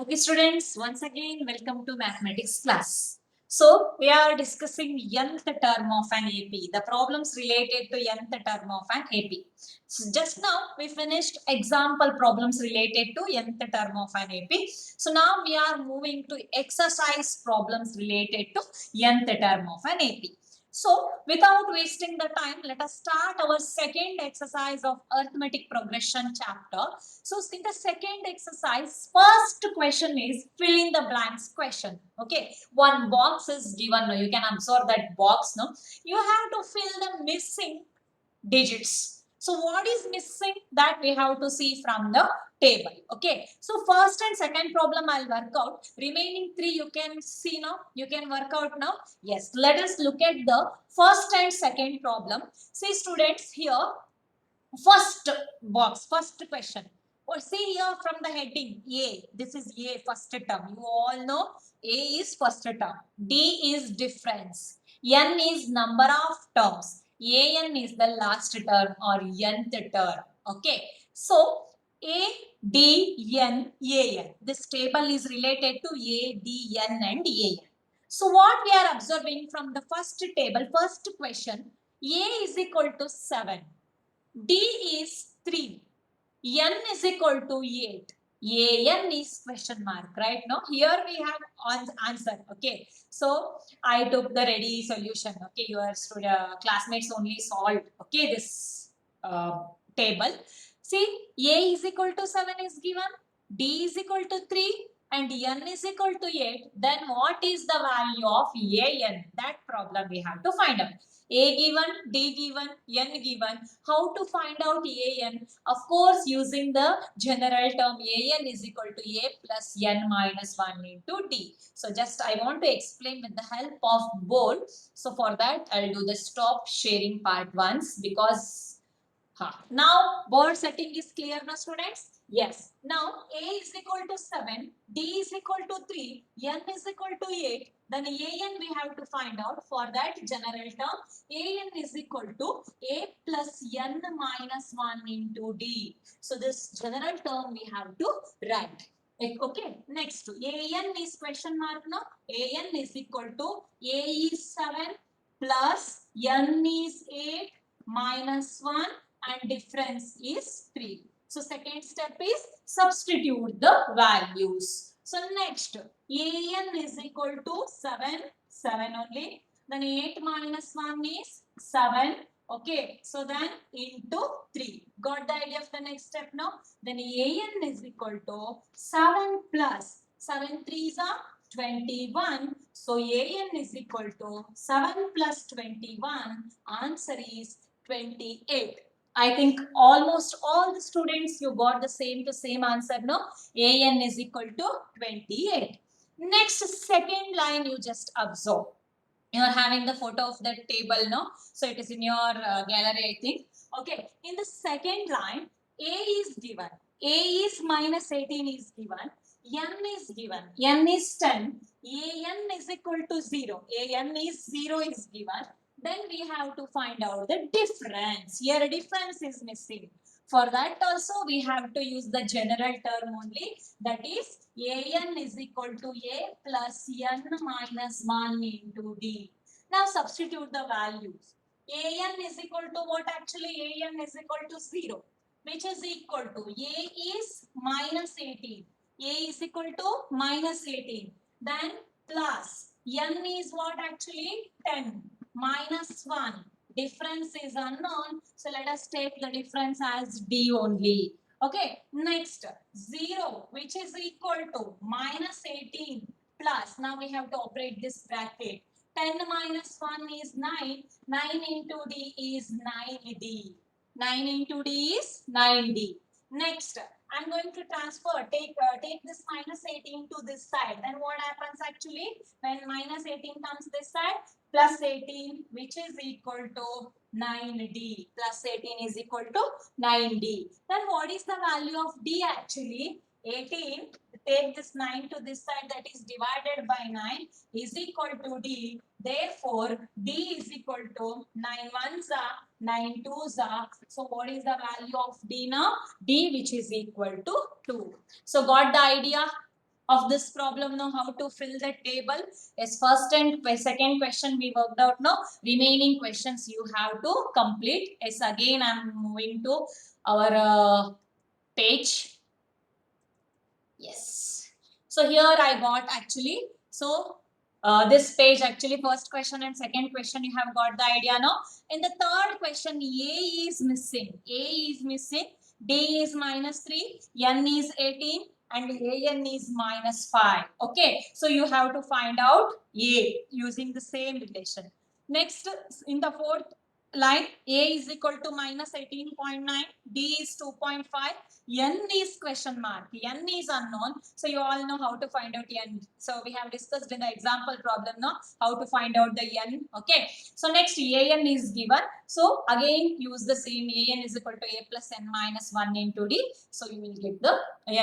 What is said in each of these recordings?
Okay, students, once again, welcome to mathematics class. So, we are discussing nth term of an AP, the problems related to nth term of an AP. So, just now, we finished example problems related to nth term of an AP. So, now we are moving to exercise problems related to nth term of an AP. So, without wasting the time, let us start our second exercise of arithmetic progression chapter. So, in the second exercise, first question is fill in the blanks question. Okay, one box is given. Now, you can observe that box. No, you have to fill the missing digits. So what is missing, that we have to see from the table. Okay, so first and second problem I'll work out. Remaining three you can see now. You can work out now. Yes, let us look at the first and second problem. See students, here first box, first question. Or see here from the heading A. This is A, first term. You all know A is first term. D is difference. N is number of terms. An is the last term or nth term. Okay. So A, D, N, An. This table is related to A, D, N and An. So what we are observing from the first table, first question, A is equal to 7. D is 3. N is equal to 8. An is question mark, right? Now, here we have answer. Okay. So, I took the ready solution. Okay. Your classmates only solved. Okay. This table. See, A is equal to 7 is given. D is equal to 3 and N is equal to 8. Then what is the value of An? That problem we have to find out. A given, D given, N given. How to find out An? Of course, using the general term An is equal to A plus N minus 1 into D. So, just I want to explain with the help of board. So, for that, I'll do the stop sharing part once because now, board setting is clear now, students? Yes. Now, A is equal to 7, D is equal to 3, N is equal to 8. Then An we have to find out. For that general term, An is equal to A plus N minus 1 into D. So, this general term we have to write. Okay, next An is question mark now. An is equal to A is 7 plus N is 8 minus 1 and difference is 3. So second step is substitute the values. So next, An is equal to 7 only. Then 8 minus 1 is 7. Okay, so then into 3. Got the idea of the next step now? Then An is equal to 7 plus 7 3s are 21. So An is equal to 7 plus 21. Answer is 28. I think almost all the students, you got the same to same answer, no? An is equal to 28. Next, second line you just observe. You are having the photo of that table, no? So it is in your gallery, I think. Okay, in the second line, A is given. A is minus 18 is given. N is given. N is 10. An is equal to 0. An is 0 is given. Then we have to find out the difference. Here difference is missing. For that also we have to use the general term only. That is An is equal to A plus N minus 1 into D. Now substitute the values. An is equal to what actually? An is equal to 0. Which is equal to A is minus 18. A is equal to minus 18. Then plus N is what actually? 10 minus 1. Difference is unknown. So let us take the difference as D only. Okay. Next, 0 which is equal to minus 18 plus. Now we have to operate this bracket. 10 minus 1 is 9. 9 into D is 9D. 9 into D is 9D. Next, I'm going to transfer, take this minus 18 to this side. Then what happens actually? When minus 18 comes this side, plus 18 which is equal to 9D. Plus 18 is equal to 9D. Then what is the value of D actually? 18. Take this 9 to this side, that is divided by 9 is equal to D. Therefore, D is equal to 9 ones are 9 twos are. So what is the value of D now? D which is equal to 2. So got the idea? of this problem now, how to fill the table. Yes, first and second question we worked out now. Remaining questions you have to complete. Yes, again I'm moving to our page. Yes. So here I got actually. So this page actually first question and second question you have got the idea now. In the third question A is missing. A is missing. D is -3. N is 18 and AN is -5. Okay. So you have to find out A using the same relation. Next in the fourth line A is equal to -18.9. D is 2.5. N is question mark. N is unknown. So you all know how to find out N. So we have discussed in the example problem now how to find out the N. Okay. So next AN is given. So again use the same AN is equal to A plus N minus 1 into D. So you will get the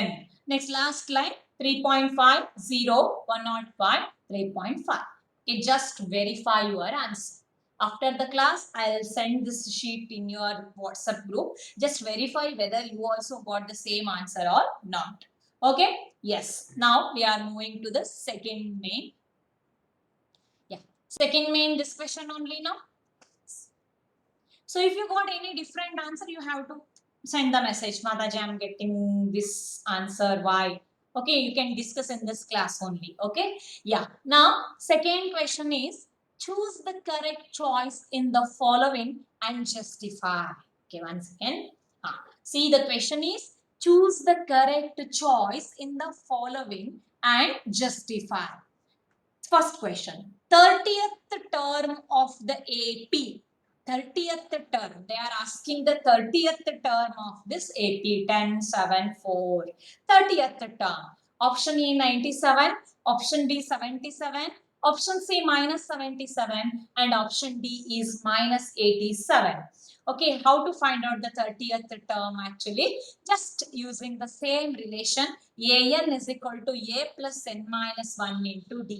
N. Next last line 3.5, 0, 105, 3.5. Okay, just verify your answer. After the class, I'll send this sheet in your WhatsApp group. Just verify whether you also got the same answer or not. Okay? Yes. Now we are moving to the second main. Yeah. Second main discussion only now. So if you got any different answer, you have to send the message. Mataji, I'm getting this answer. Why? Okay, you can discuss in this class only. Okay. Yeah. Now, second question is choose the correct choice in the following and justify. Okay, one second. See, the question is choose the correct choice in the following and justify. First question 30th term of the AP. 30th term. They are asking the 30th term of this AP 10, 7, 4. 30th term. Option A 97, option B 77, option C -77, and option D is -87. Okay, how to find out the 30th term actually? Just using the same relation, AN is equal to A plus N minus 1 into D.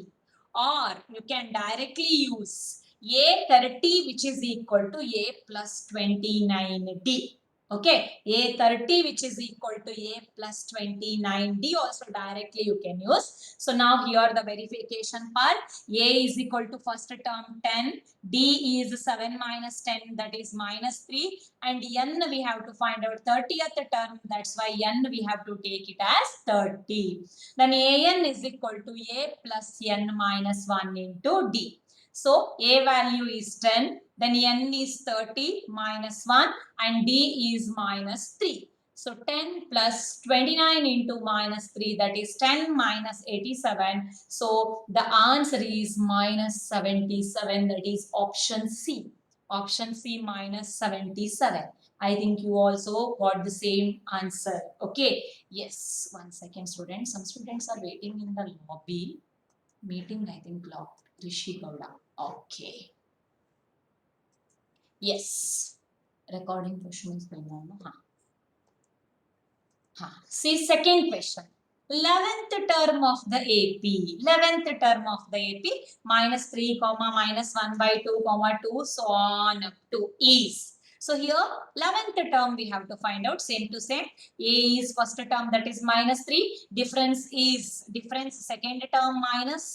Or you can directly use A30 which is equal to A plus 29D. Okay, A30 which is equal to A plus 29D also directly you can use. So now here the verification part. A is equal to first term 10. D is 7 minus 10 that is -3. And N we have to find out 30th term. That's why N we have to take it as 30. Then AN is equal to A plus N minus 1 into D. So A value is 10, then N is 30 minus 1 and D is -3. So 10 plus 29 into -3 that is 10 minus 87. So the answer is -77 that is option C. Option C -77. I think you also got the same answer. Okay. Yes. 1 second, students. Some students are waiting in the lobby. Meeting, I think, locked. Rishi Gowda. Okay. Yes. Recording question is going on. See, second question. 11th term of the AP. 11th term of the AP. -3, -1 by 2, 2, so on up to is. So here 11th term we have to find out. Same to same. A is first term that is -3. Difference second term minus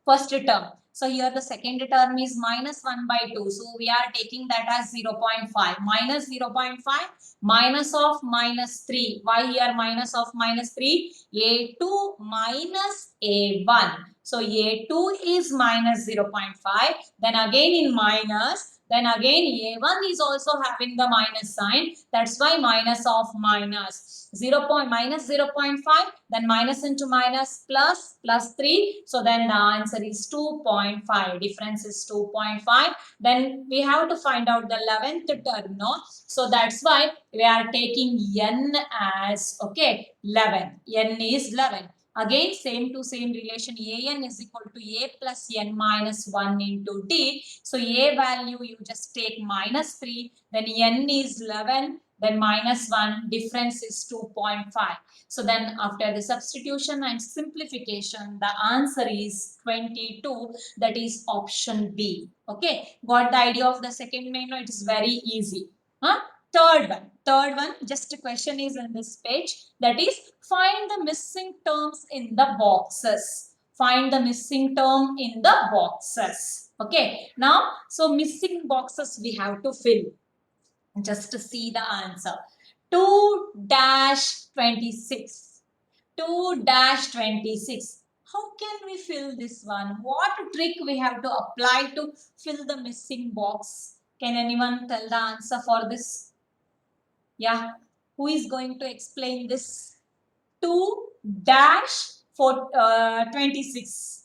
first term. So here the second term is -1 by 2. So we are taking that as 0.5. Minus 0.5 minus of -3. Why here minus of -3? A2 minus A1. So A2 is minus 0.5. Then again in minus. Then again A1 is also having the minus sign. That's why minus of minus. 0.5. Then minus into minus plus 3. So then the answer is 2.5. Difference is 2.5. Then we have to find out the 11th term, no? So that's why we are taking N as, okay, 11. N is 11. Again, same to same relation. AN is equal to A plus N minus 1 into D. So A value you just take -3. Then N is 11. Then -1. Difference is 2.5. So then after the substitution and simplification, the answer is 22. That is option B. Okay. Got the idea of the second main? No, it is very easy. Third one, just a question is in this page. That is Find the missing terms in the boxes. Find the missing term in the boxes. Okay. Now, so missing boxes we have to fill. Just to see the answer. 2-26. 2-26. How can we fill this one? What trick we have to apply to fill the missing box? Can anyone tell the answer for this? Yeah. Who is going to explain this? 2-26.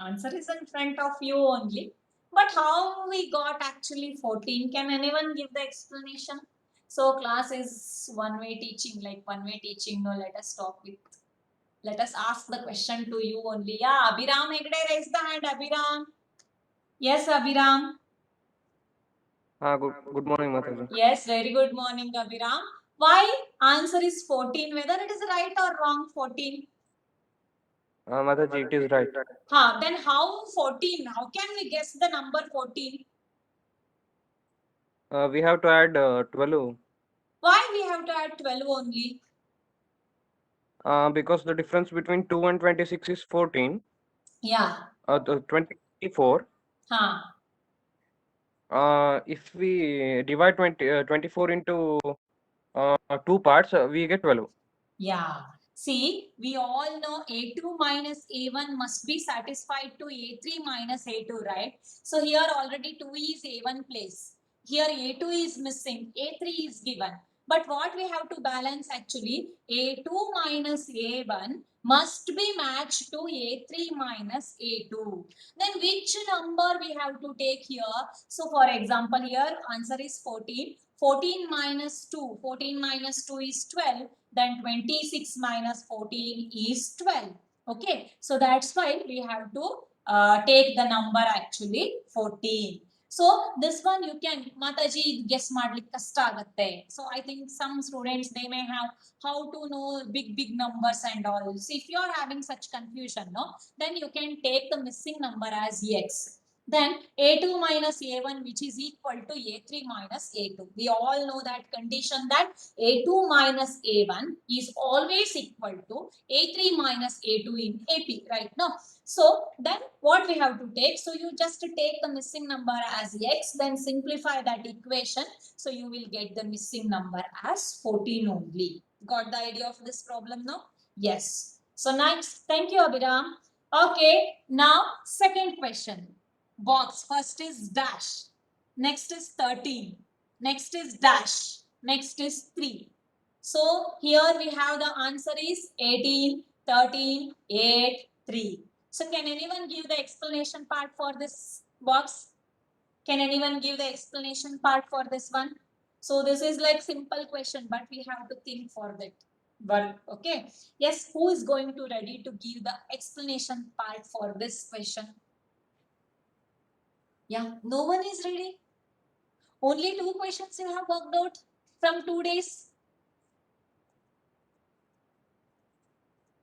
Answer is in front of you only. But how we got actually 14? Can anyone give the explanation? So class is one-way teaching, like one-way teaching. No, let us stop with. Let us ask the question to you only. Yeah, Abhiram Hegde, raise the hand. Abhiram. Yes, Abhiram. Good morning, Mataji. Yes, very good morning, Abhiram. Why? Answer is 14. Whether it is right or wrong, 14. Mataji, it is right. Then how 14? How can we guess the number 14? We have to add 12 Why we have to add 12 only? because the difference between 2 and 26 is 14. Yeah. The 24. Huh. If we divide 24 into 2 parts, we get 12. Yeah. See, we all know A2 minus A1 must be satisfied to A3 minus A2, right? So here already 2 is A1 place. Here A2 is missing, A3 is given. But what we have to balance actually, A2 minus A1 must be matched to A3 minus A2. Then which number we have to take here? So for example, here answer is 14. 14 minus 2. 14 minus 2 is 12. Then 26 minus 14 is 12. Okay. So that's why we have to take the number actually 14. So this one you can Mataji guess madlik kasta agutte. So I think some students they may have how to know big numbers and all. So if you are having such confusion, no, then you can take the missing number as x. Then A2 minus A1 which is equal to A3 minus A2. We all know that condition that A2 minus A1 is always equal to A3 minus A2 in AP, right? Now, so then what we have to take? So you just take the missing number as x, then simplify that equation. So you will get the missing number as 14 only. Got the idea of this problem now? Yes. So next, thank you, Abhiram. Okay, now second question. Box first is dash, next is 13, next is dash, next is 3. So here we have the answer is 18, 13, 8, 3. So can anyone give the explanation part for this box? Can anyone give the explanation part for this one? So this is like simple question, but we have to think for that. But okay. Yes, who is going to ready to give the explanation part for this question? Yeah, no one is ready. Only 2 questions you have worked out from 2 days.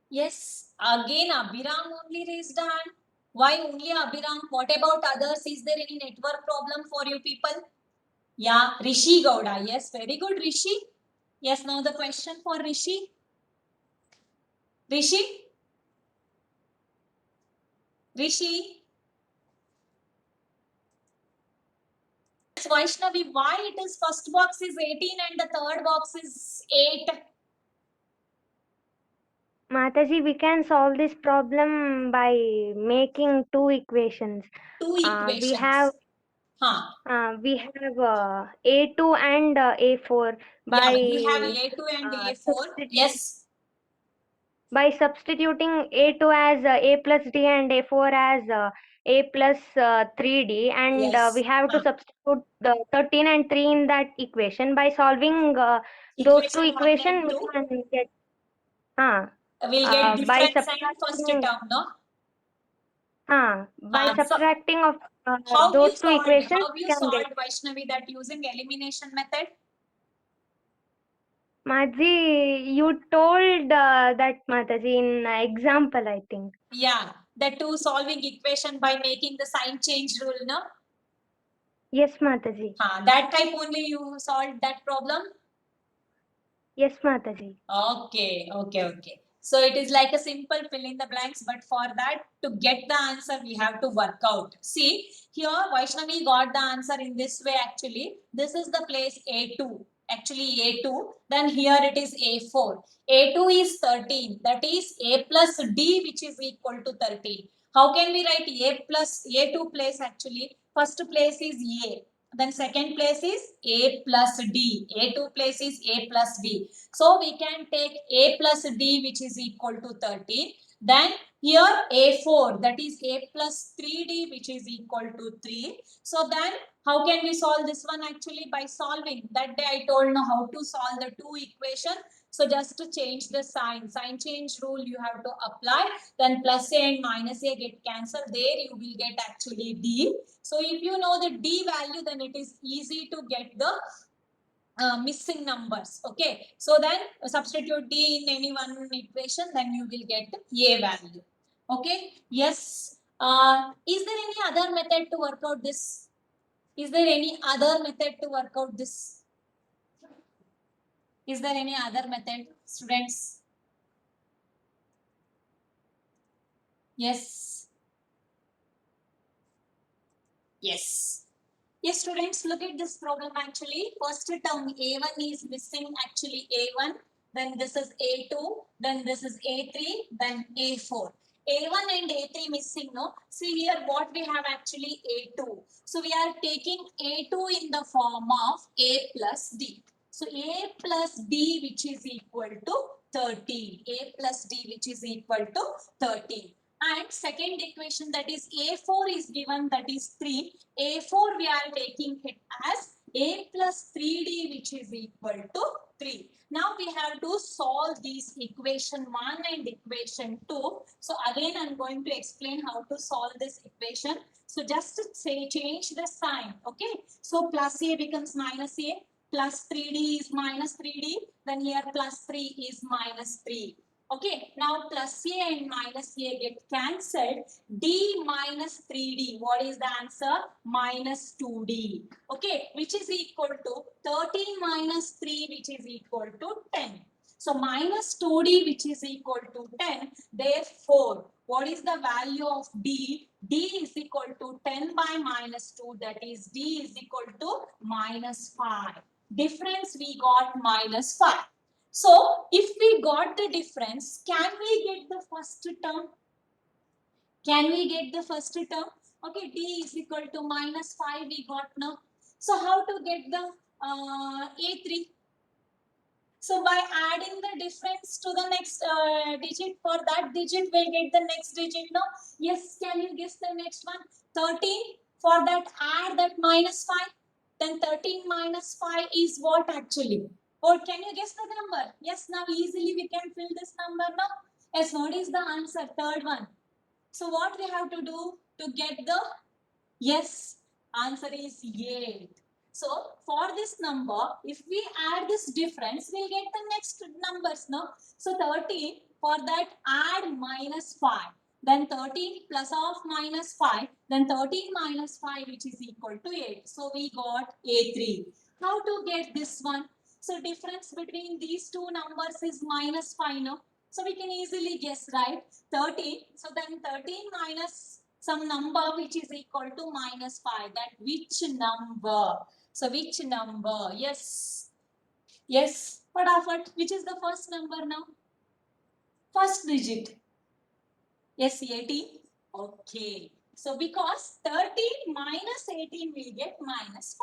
Yes, again Abhiram only raised a hand. Why only Abhiram? What about others? Is there any network problem for you people? Yeah, Rishi Gowda. Yes, very good, Rishi. Yes, now the question for Rishi. Rishi? Rishi? Yes, Vaishnavi, why it is first box is 18 and the third box is 8? Mataji, we can solve this problem by making two equations. Two We equations. have A2 and A4 by Yeah, we have A2 and A4. Yes. by substituting A2 as A plus D and A4 as A plus 3D, and Yes. we have to substitute the 13 and 3 in that equation. By solving those two Equation 1 equations, and we 2. can get We'll get by difference and first subtracting term, no? by So subtracting of how you those two solved? equations, How we you can get. solved, Vaishnavi, that using elimination method? Maji, you told that Mataji in example, I think. Yeah, the two solving equation by making the sign change rule, no? Yes, Mataji. That type only you solved that problem? Yes, Mataji. Okay. So it is like a simple fill in the blanks, but for that to get the answer, we have to work out. See, here Vaishnavi got the answer in this way actually. This is the place A2. Actually A2. Then here it is A4. A2 is 13. That is A plus D which is equal to 13. How can we write A plus A2 place actually? First place is A. Then second place is A plus D. A2 place is A plus B. So we can take A plus D which is equal to 13. Then here A4 that is A plus 3D which is equal to 3. So then how can we solve this one actually? By solving. That day I told now how to solve the two equation. So just to change the sign change rule you have to apply. Then plus A and minus A get cancelled. There you will get actually D. So if you know the D value, then it is easy to get the missing numbers. Okay. So then substitute D in any one equation, then you will get A value. Okay. Yes. Is there any other method to work out this? Is there any other method to work out this? Is there any other method, students? Yes. Yes. Yes, students, look at this problem actually. First term A1 is missing actually A1. Then this is A2. Then this is A3. Then A4. A1 and A3 missing, no? See here what we have actually A2. So we are taking A2 in the form of A plus D. So A plus D which is equal to 13. A plus D which is equal to 13. And second equation that is A4 is given that is 3. A4 we are taking it as A plus 3D which is equal to 3. Now we have to solve these equation 1 and equation 2. So again I am going to explain how to solve this equation. So just to say change the sign. Okay. So plus A becomes minus A. Plus 3D is minus 3D. Then here plus 3 is minus 3. Okay, now plus A and minus A get cancelled. D minus 3D. What is the answer? Minus 2D. Okay, which is equal to 13 minus 3 which is equal to 10. So minus 2D which is equal to 10. Therefore, what is the value of D? D is equal to 10 by minus 2. That is D is equal to minus 5. Difference we got minus 5. So, if we got the difference, can we get the first term? Can we get the first term? Okay, D is equal to minus 5 we got now. So, how to get the A3? So, by adding the difference to the next digit, for that digit we'll get the next digit now. Yes, can you guess the next one? 13. For that add that minus 5. Then 13 minus 5 is what actually? Or can you guess the number? Yes, now easily we can fill this number now. Yes, what is the answer? Third one. So what we have to do to get the yes? Answer is 8. So for this number, if we add this difference, we'll get the next numbers now. So 13, for that add minus 5. Then 13 plus of minus 5. Then 13 minus 5 which is equal to 8. So we got A3. How to get this one? So difference between these two numbers is minus 5 now. So we can easily guess, right? 13. So then 13 minus some number which is equal to minus 5. That which number? So which number? Yes. Yes. What? Which is the first number now? First digit. Yes, 18. Okay. So because 13 minus 18 will get minus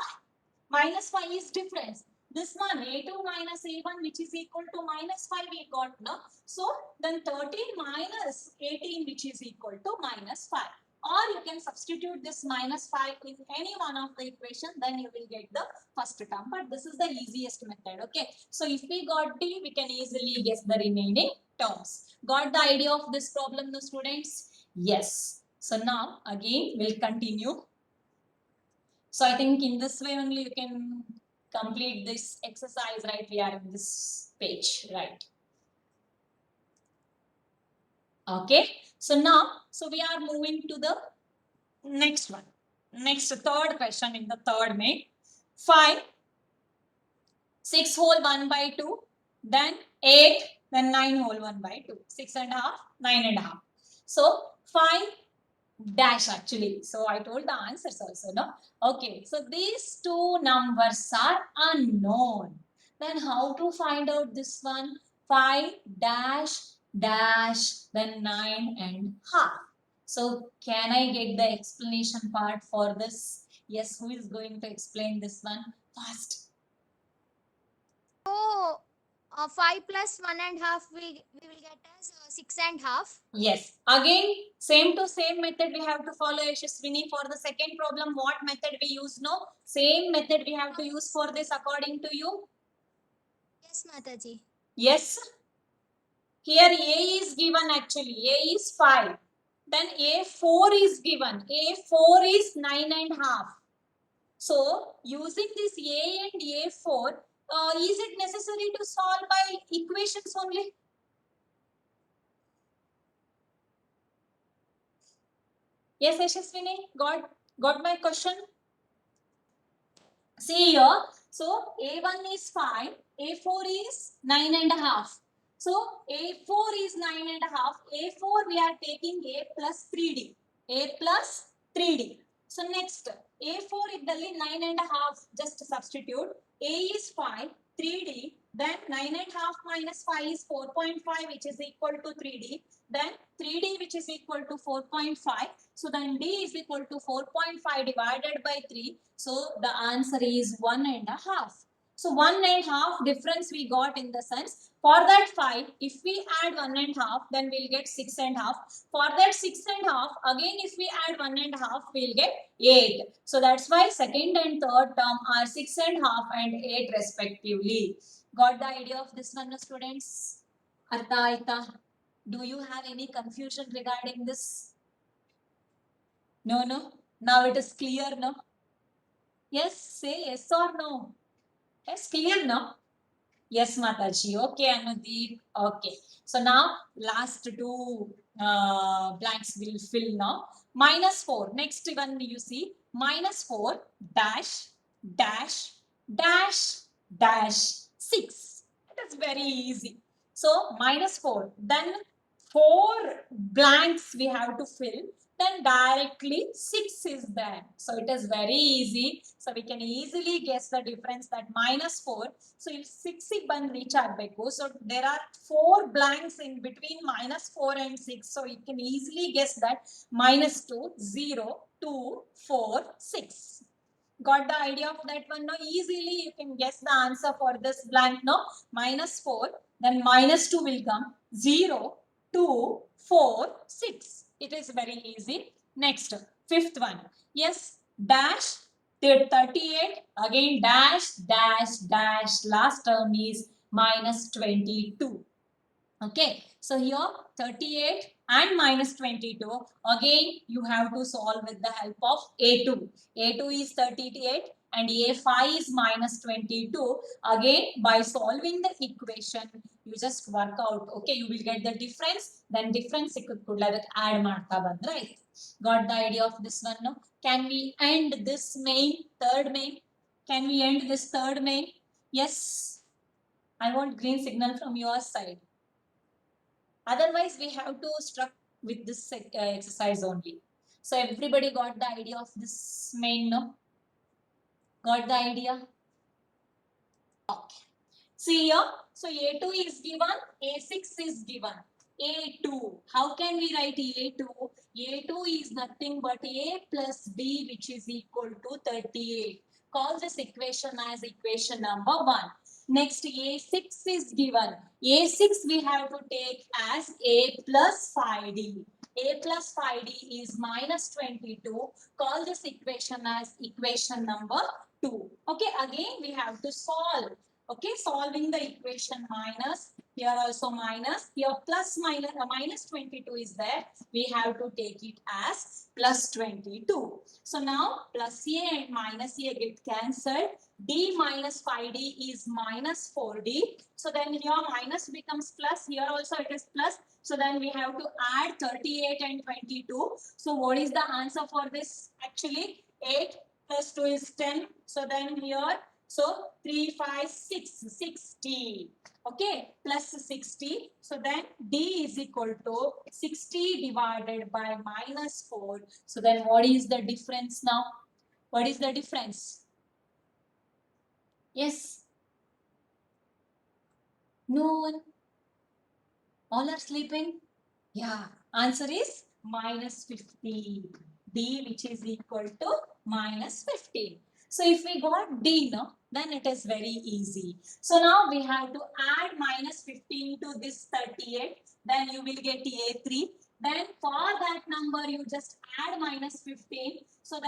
5. Minus 5 is difference. This one A2 minus A1 which is equal to minus 5 we got no. So then 13 minus 18 which is equal to minus 5. Or you can substitute this minus 5 in any one of the equation, then you will get the first term. But this is the easiest method. Okay. So if we got D, we can easily guess the remaining terms. Got the idea of this problem, no students? Yes. So now again we'll continue. So I think in this way only you can complete this exercise, right? We are in this page, right? Okay. So now, we are moving to the next one. Next third question in the third main. 5, 6 whole 1 by 2. then 8, then 9 whole 1 by 2. 6 and a half, 9 and a half. So 5 dash actually. So I told the answers also, no? Okay, so these two numbers are unknown. Then how to find out this one? 5 dash dash then 9 and half. So can I get the explanation part for this? Yes, who is going to explain this one? Fast. So 5 plus 1.5 we will get as 6.5. Yes. Again, same to same method we have to follow, Yashaswini. For the second problem, what method we use? No, same method we have to use for this according to you. Yes, Mataji. Yes. Here A is given actually. A is 5. Then A4 is given. A4 is 9 and half. So, using this A and A4, is it necessary to solve by equations only? Yes, Yashaswini, got my question? See here, so A1 is 5, A4 is 9 and a half. So A4 is 9 and a half, A4 we are taking A plus 3D, A plus 3D. So next, A4 idalli 9 and a half, just substitute, A is 5, 3D, then 9 and a half minus 5 is 4.5 which is equal to 3D, then 3D which is equal to 4.5. So then D is equal to 4.5 divided by 3. So the answer is 1.5. So 1.5 difference we got in the sense, for that 5, if we add 1.5, then we'll get 6.5. For that 6.5, again if we add 1.5, we'll get 8. So that's why second and third term are 6.5 and 8 respectively. Got the idea of this one, students? Artha aita? Do you have any confusion regarding this? No, no. Now it is clear, no? Yes, say yes or no. Yes, clear, no? Yes, Mataji. Okay, Anudeep. Okay. So now last two blanks will fill now. -4. Next one you see. -4 dash dash dash dash 6. It is very easy. So -4. Then 4 blanks we have to fill. Then directly 6 is there. So it is very easy. So we can easily guess the difference that -4. So if 6 reach ಆಗಬೇಕು. So there are 4 blanks in between -4 and 6. So you can easily guess that -2, 0, 2, 4, 6. Got the idea of that one? No, easily you can guess the answer for this blank. No, -4, then -2 will come, 0, 2, 4, 6. It is very easy. Next, fifth one. Yes, dash 38, again dash dash dash, last term is -22. Okay, so here 38 and -22. Again, you have to solve with the help of A2. A2 is 38 and A5 is -22. Again, by solving the equation, you just work out. Okay, you will get the difference. Then difference you could like add marta bandra, right? Got the idea of this one? No? Can we end this main, third main? Can we end this third main? Yes. I want green signal from your side. Otherwise, we have to struck with this exercise only. So everybody got the idea of this main, no? Got the idea? Okay. See here, so A2 is given, A6 is given. A2, how can we write A2? A2 is nothing but A plus B which is equal to 38. Call this equation as equation number 1. Next, A6 is given. A6 we have to take as A plus 5D. A plus 5D is -22. Call this equation as equation number 2. Okay, again we have to solve. Okay, solving the equation minus, here also minus, here plus minus, -22 is there. We have to take it as +22. So now plus A and minus A get cancelled. D minus 5D is -4D. So then here minus becomes plus, here also it is plus. So then we have to add 38 and 22. So what is the answer for this? Actually 8 plus 2 is 10. So then here So 3, 5, 6, 60. Okay, plus 60. So then D is equal to 60 divided by minus 4. So then what is the difference now? What is the difference? Yes. No one. All are sleeping? Yeah. Answer is minus 50. D which is equal to minus 15. So if we got D, no, then it is very easy. So now we have to add minus 15 to this 38. Then you will get A3. Then for that number, you just add minus 15. So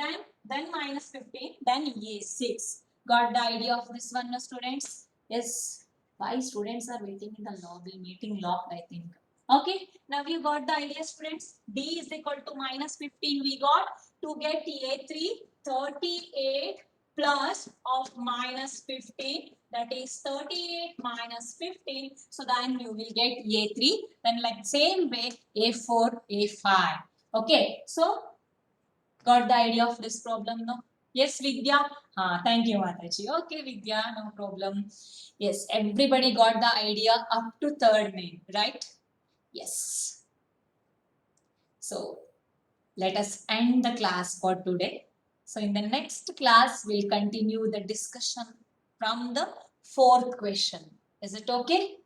then minus 15, then A6. Got the idea of this one, no, students? Yes. Why students are waiting in the lobby? Meeting locked, I think. Okay, now we got the idea, students. D is equal to minus 15 we got. To get A3, 38 plus of minus 15, that is 38 minus 15. So then you will get A3. Then like same way A4, A5. Okay, so got the idea of this problem, no? Yes, Vidya? Thank you, Mataji. Okay, Vidya, no problem. Yes, everybody got the idea up to third main, right? Yes. So let us end the class for today. So in the next class, we'll continue the discussion from the fourth question. Is it okay?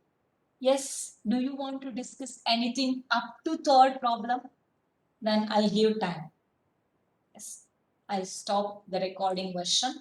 Yes. Do you want to discuss anything up to third problem? Then I'll give time. Yes. I'll stop the recording version.